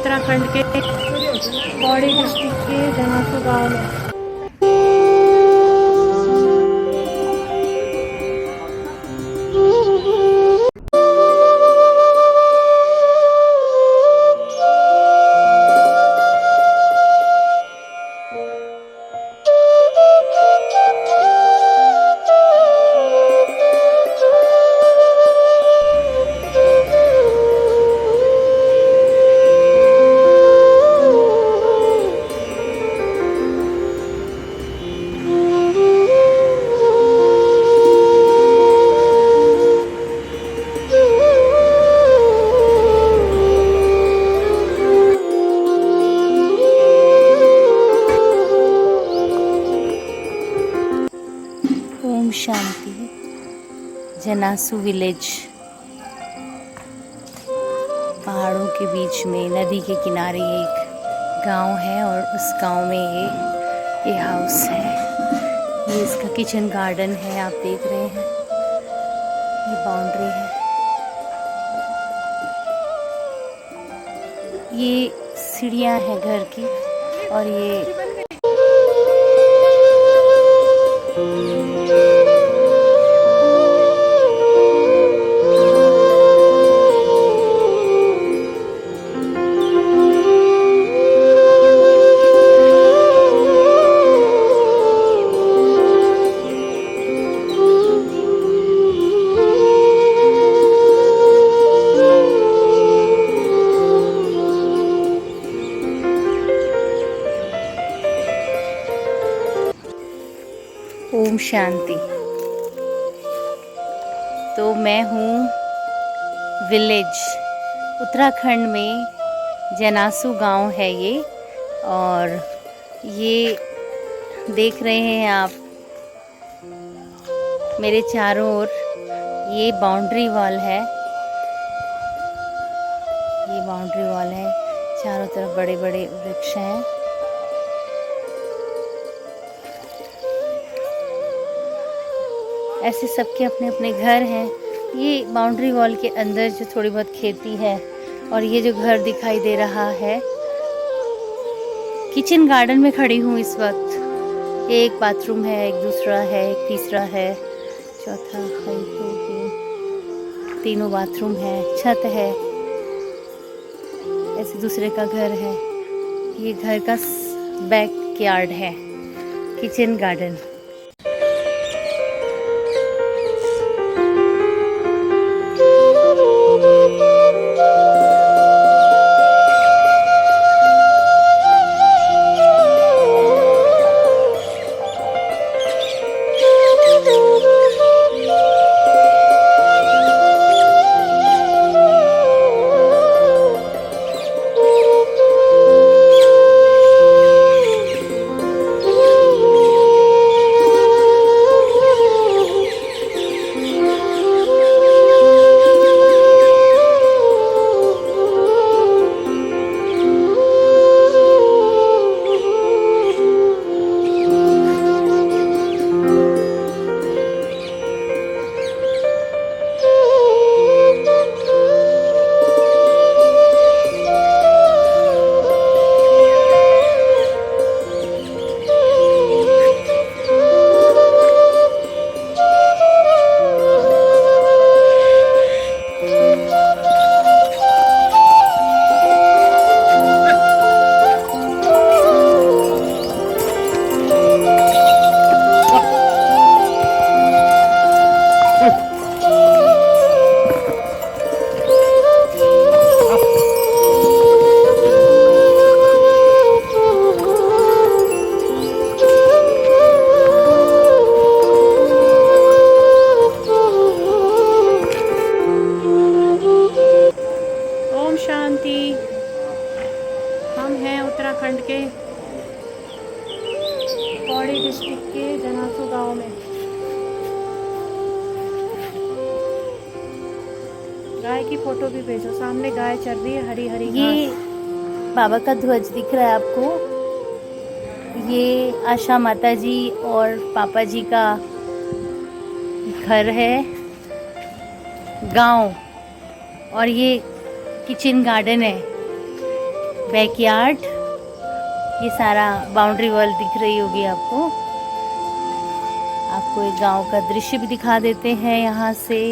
उत्तराखंड के पौड़ी डिस्ट्रिक्ट के जनासू गांव में। ओम शांति। जनासू विलेज पहाड़ों के बीच में नदी के किनारे एक गांव है और उस गांव में ये हाउस है। ये इसका किचन गार्डन है, आप देख रहे हैं। ये बाउंड्री है। ये सीढ़ियाँ हैं घर की और ये ओम शांति। तो मैं हूँ विलेज उत्तराखंड में, जनासू गांव है ये। और ये देख रहे हैं आप मेरे चारों ओर, ये बाउंड्री वॉल है। ये बाउंड्री वॉल है, चारों तरफ बड़े बड़े वृक्ष हैं। ऐसे सबके अपने अपने घर हैं। ये बाउंड्री वॉल के अंदर जो थोड़ी बहुत खेती है और ये जो घर दिखाई दे रहा है, किचन गार्डन में खड़ी हूँ इस वक्त। ये एक बाथरूम है, एक दूसरा है, एक तीसरा है, चौथा, एक, दो, तीन, तीनों बाथरूम है, छत है। ऐसे दूसरे का घर है। ये घर का बैक यार्ड है, किचन गार्डन। उत्तराखंड के पौड़ी डिस्ट्रिक्ट के जनासू गांव में। गाय की फोटो भी भेजो, सामने गाय चल रही है हरी हरी। ये बाबा का ध्वज दिख रहा है आपको। ये आशा माता जी और पापा जी का घर है, गांव। और ये किचन गार्डन है। बैकयार्ड, ये सारा बाउंड्री वॉल दिख रही होगी आपको। आपको एक गांव का दृश्य भी दिखा देते हैं यहाँ से।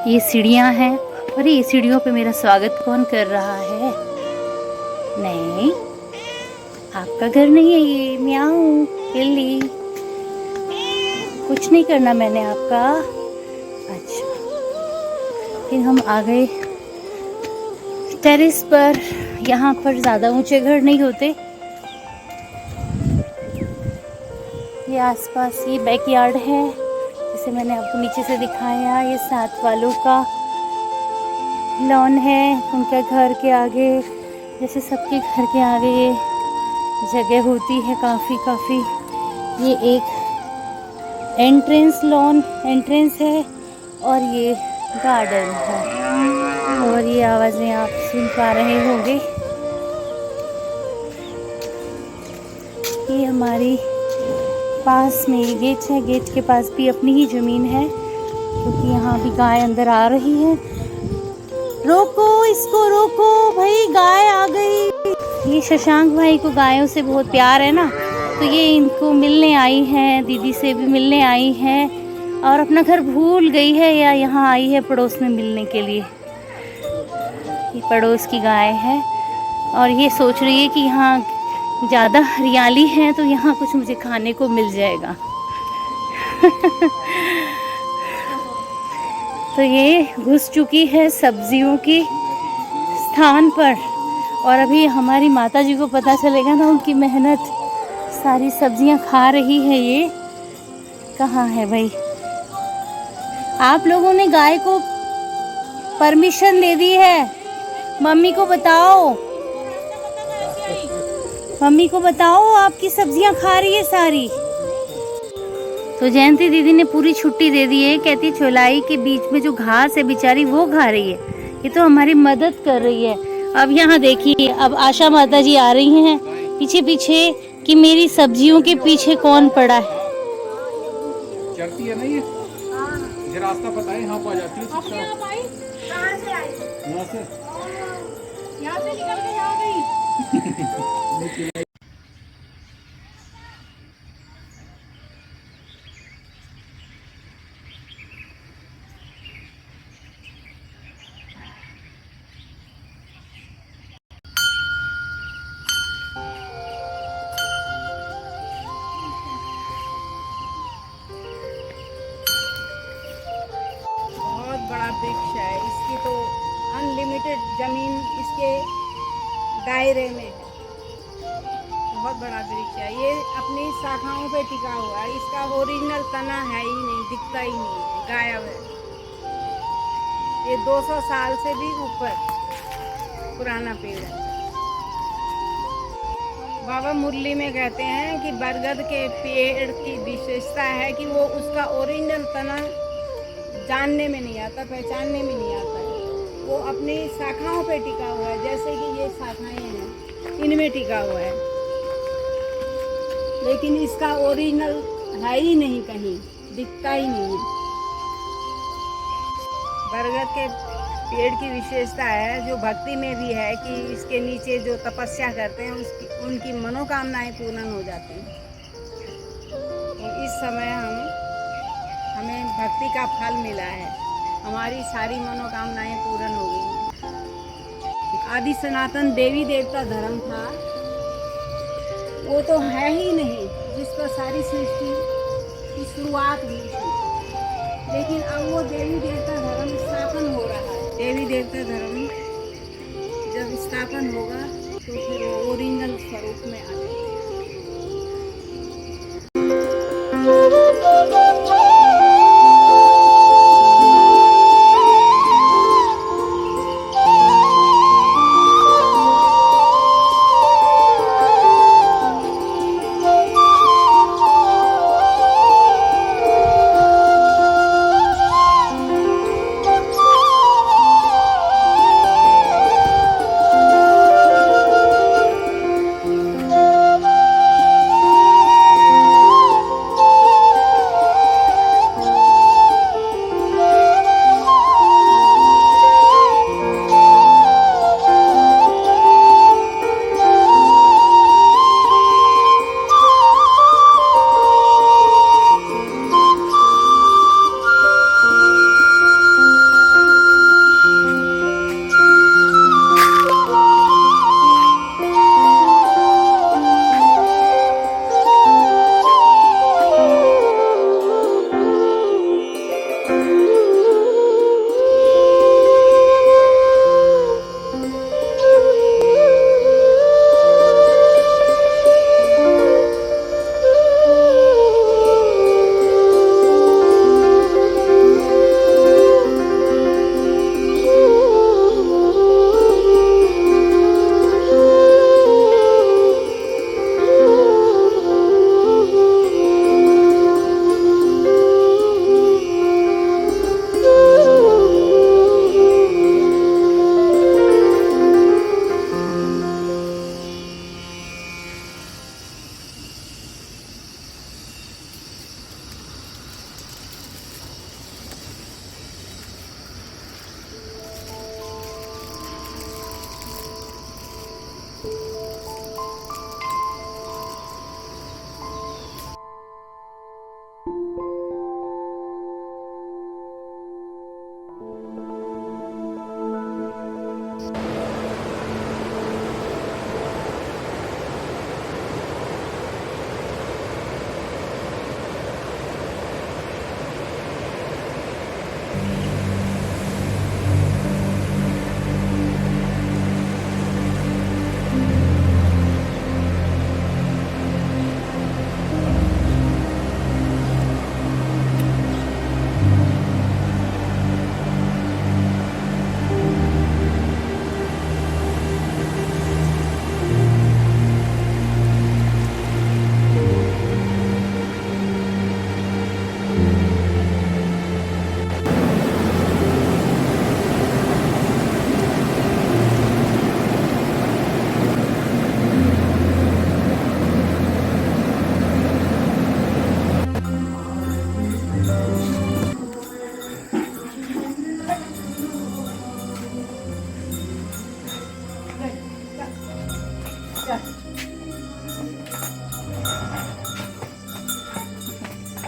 ये सीढ़ियाँ हैं और ये सीढ़ियों पे मेरा स्वागत कौन कर रहा है? नहीं, आपका घर नहीं है ये। म्याऊ बिल्ली, कुछ नहीं करना मैंने आपका। अच्छा, फिर हम आ गए टेरेस पर। यहाँ पर ज़्यादा ऊंचे घर नहीं होते। ये आसपास ये बैकयार्ड है जैसे मैंने आपको नीचे से दिखाया। ये साथ वालों का लॉन है, उनके घर के आगे, जैसे सबके घर के आगे ये जगह होती है काफ़ी। ये एक एंट्रेंस है और ये गार्डन है। और ये आवाज़ें आप सुन पा रहे होंगे। ये हमारी पास में ये गेट है। गेट के पास भी अपनी ही ज़मीन है क्योंकि यहाँ भी गाय अंदर आ रही है। रोको इसको, रोको भाई, गाय आ गई। ये शशांक भाई को गायों से बहुत प्यार है ना, तो ये इनको मिलने आई है, दीदी से भी मिलने आई है और अपना घर भूल गई है या यहाँ आई है पड़ोस में मिलने के लिए। ये पड़ोस की गाय है और ये सोच रही है कि यहाँ ज़्यादा हरियाली है तो यहाँ कुछ मुझे खाने को मिल जाएगा। तो ये घुस चुकी है सब्जियों की स्थान पर और अभी हमारी माता जी को पता चलेगा ना उनकी मेहनत, सारी सब्जियां खा रही है। ये कहाँ है भाई? आप लोगों ने गाय को परमिशन दे दी है? मम्मी को बताओ, मम्मी को बताओ, आपकी सब्जियां खा रही है सारी। तो जयंती दीदी ने पूरी छुट्टी दे दी है, कहती चौलाई के बीच में जो घास है बेचारी वो खा रही है। ये तो हमारी मदद कर रही है। अब यहाँ देखिए, अब आशा माता जी आ रही हैं पीछे पीछे कि मेरी सब्जियों के पीछे कौन पड़ा है। चढ़ती है ना ये रास्ता पता है, यहाँ पर आ जाती है। कहाँ से आई? यहाँ से यहाँ से निकल के यहाँ गई। बहुत बड़ा वृक्ष है, इसकी तो अनलिमिटेड जमीन इसके दायरे में है। बहुत बड़ा वृक्ष है, ये अपनी शाखाओं पे टिका हुआ है। इसका ओरिजिनल तना है ही नहीं, दिखता ही नहीं है, गायब है। ये 200 साल से भी ऊपर पुराना पेड़ है। बाबा मुरली में कहते हैं कि बरगद के पेड़ की विशेषता है कि वो उसका ओरिजिनल तना जानने में नहीं आता, पहचानने में नहीं आता है। वो अपनी शाखाओं पे टिका हुआ है, जैसे कि ये शाखाएं हैं, इनमें टिका हुआ है, लेकिन इसका ओरिजिनल है ही नहीं, कहीं दिखता ही नहीं है। बरगद के पेड़ की विशेषता है, जो भक्ति में भी है, कि इसके नीचे जो तपस्या करते हैं उनकी मनोकामनाएं पूर्ण हो जाती हैं। तो इस समय हमें भक्ति का फल मिला है, हमारी सारी मनोकामनाएं पूर्ण हो गई। आदि सनातन देवी देवता धर्म था, वो तो है ही नहीं, जिस पर सारी सृष्टि की शुरुआत हुई थी। लेकिन अब वो देवी देवता धर्म स्थापन हो रहा है। देवी देवता धर्म जब स्थापन होगा तो फिर वो ओरिजिनल स्वरूप में आ जाएगा।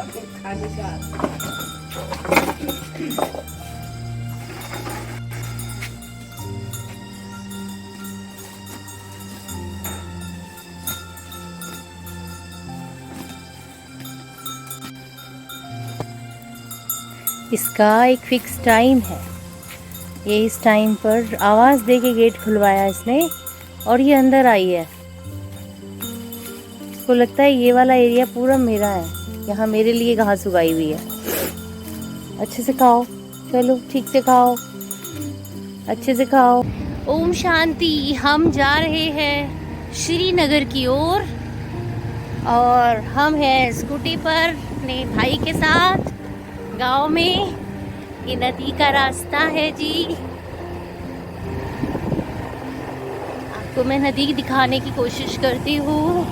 खाली का इसका एक फिक्स टाइम है। ये इस टाइम पर आवाज़ दे के गेट खुलवाया इसने और ये अंदर आई है। इसको लगता है ये वाला एरिया पूरा मेरा है, यहाँ मेरे लिए घास उगाई हुई है। अच्छे से खाओ, चलो ठीक से खाओ, अच्छे से खाओ। ओम शांति। हम जा रहे हैं श्रीनगर की ओर और हम हैं स्कूटी पर अपने भाई के साथ गांव में। ये नदी का रास्ता है जी। आपको मैं नदी दिखाने की कोशिश करती हूँ।